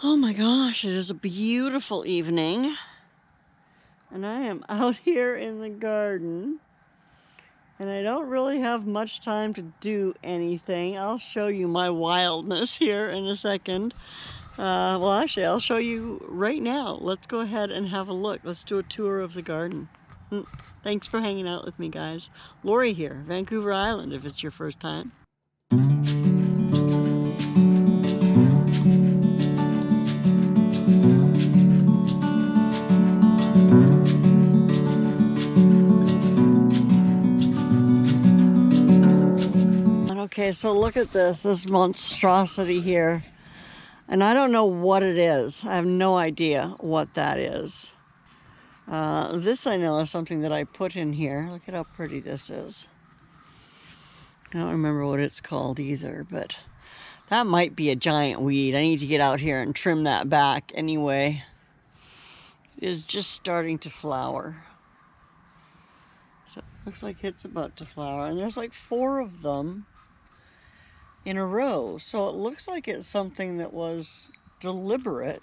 Oh my gosh, it is a beautiful evening. And I am out here in the garden. And I don't really have much time to do anything. I'll show you my wildness here in a second. Well, actually, I'll show you right now. Let's go ahead and have a look. Let's do a tour of the garden. Thanks for hanging out with me, guys. Lorrie here, Vancouver Island, if it's your first time. Okay, so look at this monstrosity here. And I don't know what it is. I have no idea what that is. This I know is something that I put in here. Look at how pretty this is. I don't remember what it's called either, but that might be a giant weed. I need to get out here and trim that back anyway. It is just starting to flower. So it looks like it's about to flower, and there's like 4 of them in a row. So it looks like it's something that was deliberate.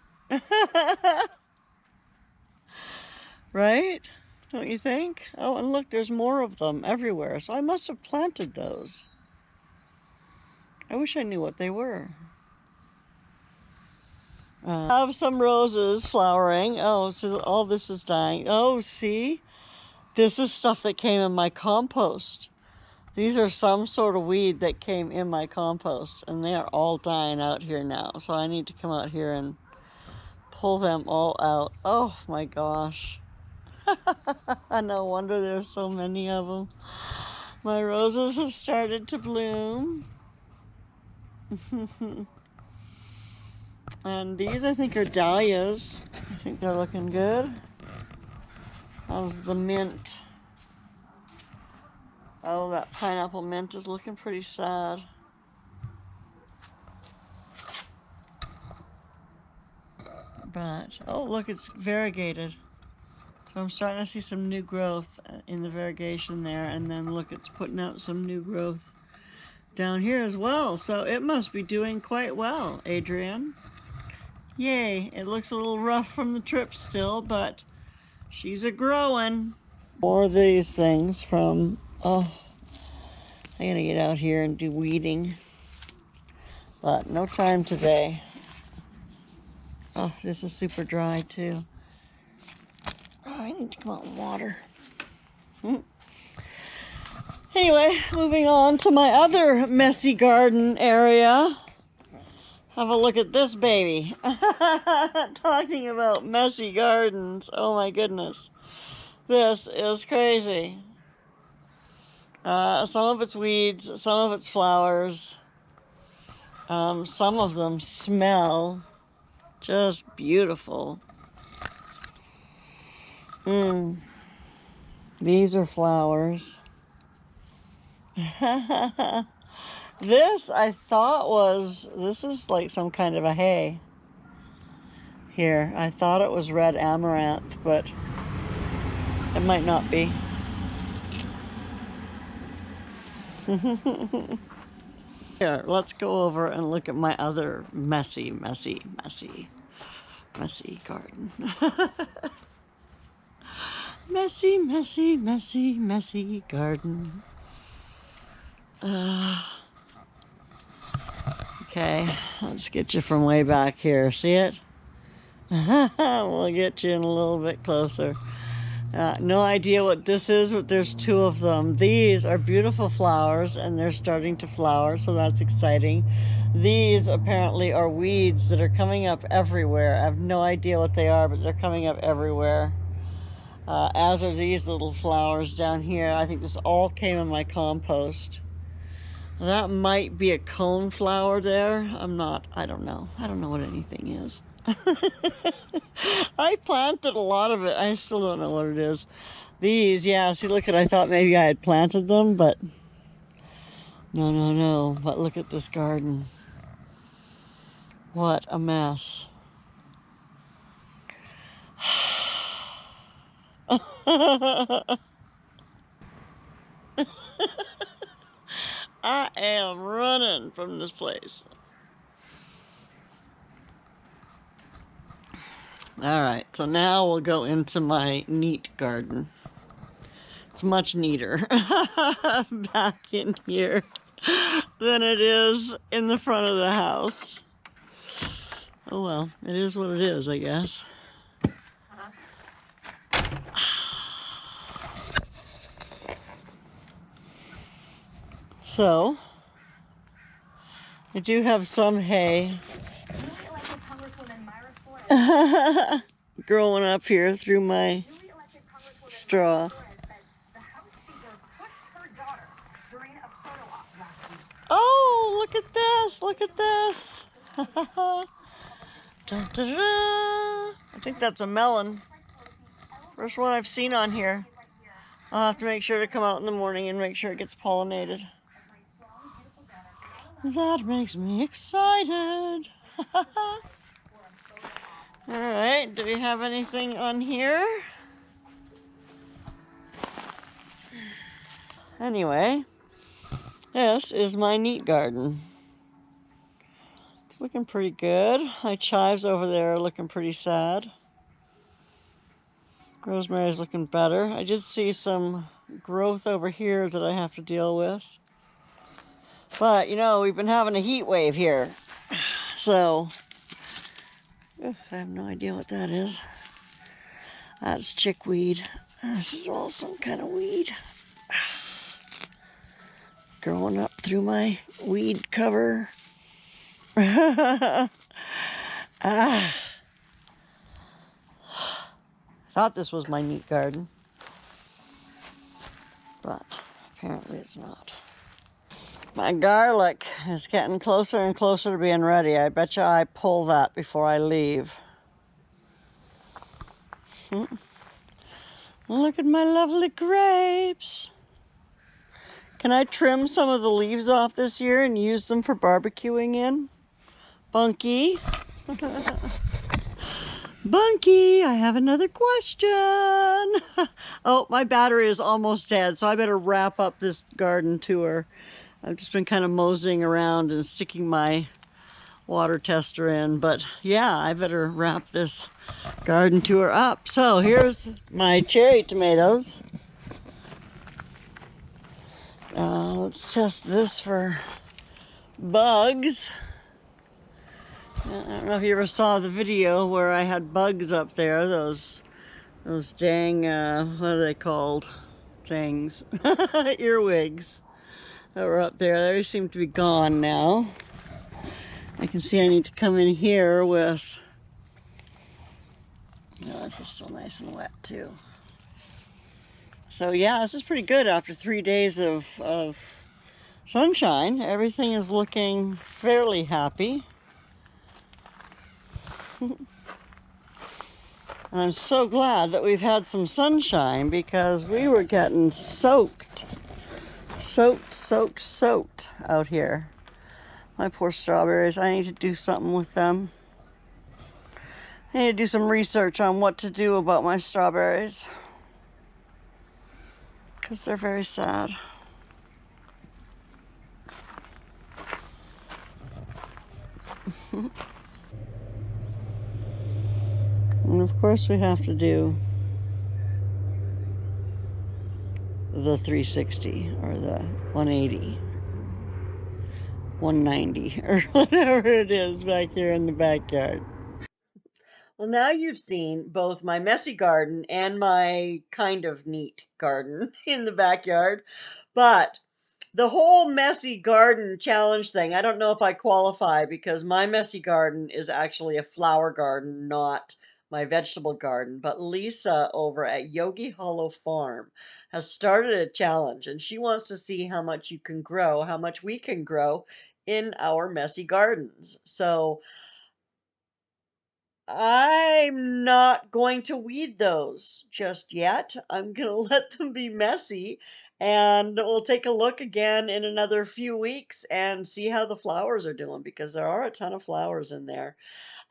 Right? Don't you think? Oh, and look, there's more of them everywhere. So I must have planted those. I wish I knew what they were. I have some roses flowering. Oh, so all this is dying. Oh, see? This is stuff that came in my compost. These are some sort of weed that came in my compost, and they are all dying out here now. So I need to come out here and pull them all out. Oh my gosh. No wonder there's so many of them. My roses have started to bloom. And these I think are dahlias. I think they're looking good. How's the mint? Oh, that pineapple mint is looking pretty sad. But, oh look, it's variegated. So I'm starting to see some new growth in the variegation there. And then look, it's putting out some new growth down here as well. So it must be doing quite well, Adrian. Yay, it looks a little rough from the trip still, but she's a-growing. More of these things from, oh, I gotta get out here and do weeding, but no time today. Oh, this is super dry too. Oh, I need to come out and water. Anyway, moving on to my other messy garden area. Have a look at this baby. Talking about messy gardens. Oh my goodness. This is crazy. Some of it's weeds, some of it's flowers. Some of them smell just beautiful. These are flowers. This I thought this is like some kind of a hay. Here, I thought it was red amaranth, but it might not be. Here, let's go over and look at my other messy garden. Messy garden. Okay, let's get you from way back here. See it? We'll get you in a little bit closer. No idea what this is, but there's 2 of them. These are beautiful flowers, and they're starting to flower, so that's exciting. These apparently are weeds that are coming up everywhere. I have no idea what they are, but they're coming up everywhere. As are these little flowers down here. I think this all came in my compost. That might be a cone flower there. I don't know. I don't know what anything is. I planted a lot of it. I still don't know what it is. These, yeah, see, look at, I thought maybe I had planted them, but no. But look at this garden. What a mess. I am running from this place. All right, so now we'll go into my neat garden. It's much neater back in here than it is in the front of the house. Oh well, it is what it is, I guess. So, I do have some hay growing up here through my straw. Oh, look at this, look at this. Da, da, da. I think that's a melon. First one I've seen on here. I'll have to make sure to come out in the morning and make sure it gets pollinated. That makes me excited. Alright, do we have anything on here? Anyway, this is my neat garden. It's looking pretty good. My chives over there are looking pretty sad. Rosemary's looking better. I did see some growth over here that I have to deal with. But, you know, we've been having a heat wave here. So, I have no idea what that is. That's chickweed. This is all some kind of weed. Growing up through my weed cover. I thought this was my neat garden, but apparently it's not. My garlic is getting closer and closer to being ready. I bet you I pull that before I leave. Look at my lovely grapes. Can I trim some of the leaves off this year and use them for barbecuing in? Bunky. Bunky, I have another question. Oh, my battery is almost dead, so I better wrap up this garden tour. I've just been kind of moseying around and sticking my water tester in, but yeah, I better wrap this garden tour up. So here's my cherry tomatoes. Let's test this for bugs. I don't know if you ever saw the video where I had bugs up there, those dang, what are they called? Things. Earwigs that were up there. They seem to be gone now. I can see I need to come in here with, oh, this is still nice and wet too. So yeah, this is pretty good after 3 days of sunshine. Everything is looking fairly happy. And I'm so glad that we've had some sunshine because we were getting soaked out here. My poor strawberries. I need to do something with them. I need to do some research on what to do about my strawberries because they're very sad. And of course we have to do the 360 or the 180, 190 or whatever it is back here in the backyard. Well, now you've seen both my messy garden and my kind of neat garden in the backyard, but the whole messy garden challenge thing, I don't know if I qualify because my messy garden is actually a flower garden, not my vegetable garden. But Lisa over at Yogi Hollow Farm has started a challenge and she wants to see how much you can grow, how much we can grow in our messy gardens. So I'm not going to weed those just yet. I'm going to let them be messy and we'll take a look again in another few weeks and see how the flowers are doing because there are a ton of flowers in there.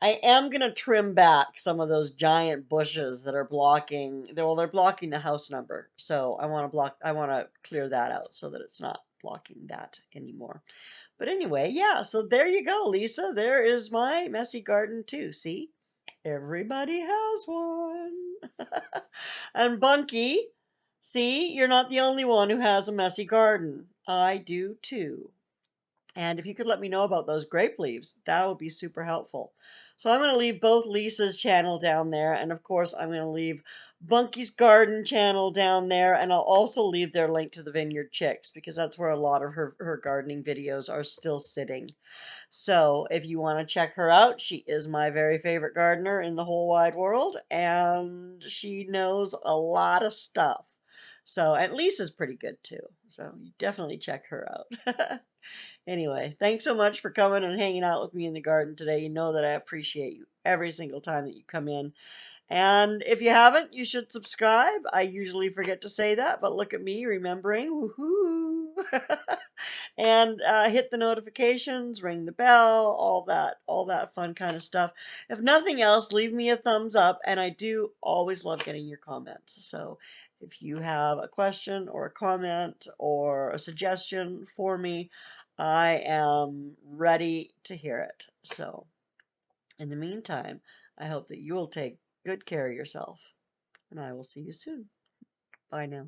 I am going to trim back some of those giant bushes that are blocking, well, they're blocking the house number. So I want to clear that out so that it's not blocking that anymore. But anyway, yeah, so there you go, Lisa. There is my messy garden too, see? Everybody has one. And Bunky, see, you're not the only one who has a messy garden. I do too. And if you could let me know about those grape leaves, that would be super helpful. So I'm going to leave both Lisa's channel down there. And of course, I'm going to leave Bunky's Garden channel down there. And I'll also leave their link to the Vineyard Chicks because that's where a lot of her gardening videos are still sitting. So if you want to check her out, she is my very favorite gardener in the whole wide world. And she knows a lot of stuff. So, and Lisa's pretty good too. So you definitely check her out. Anyway, thanks so much for coming and hanging out with me in the garden today. You know that I appreciate you every single time that you come in. And if you haven't, you should subscribe. I usually forget to say that, but look at me remembering. Woohoo! And hit the notifications, ring the bell, all that fun kind of stuff. If nothing else, leave me a thumbs up, and I do always love getting your comments. So if you have a question or a comment or a suggestion for me, I am ready to hear it. So in the meantime, I hope that you will take good care of yourself, and I will see you soon. Bye now.